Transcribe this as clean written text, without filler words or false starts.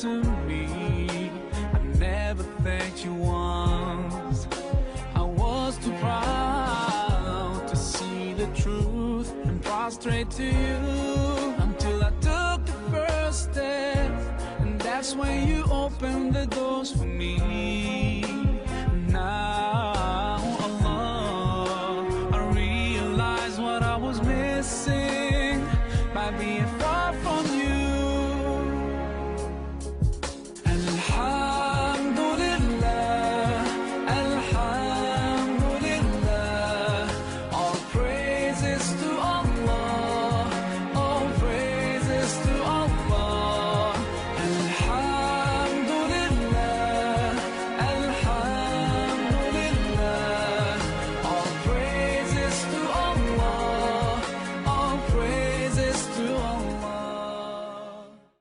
to me. I never thanked you once. I was too proud to see the truth and prostrate to you, until I took the first step, and that's when you opened the doors for me. Now, Allah, I realize what I was missing by being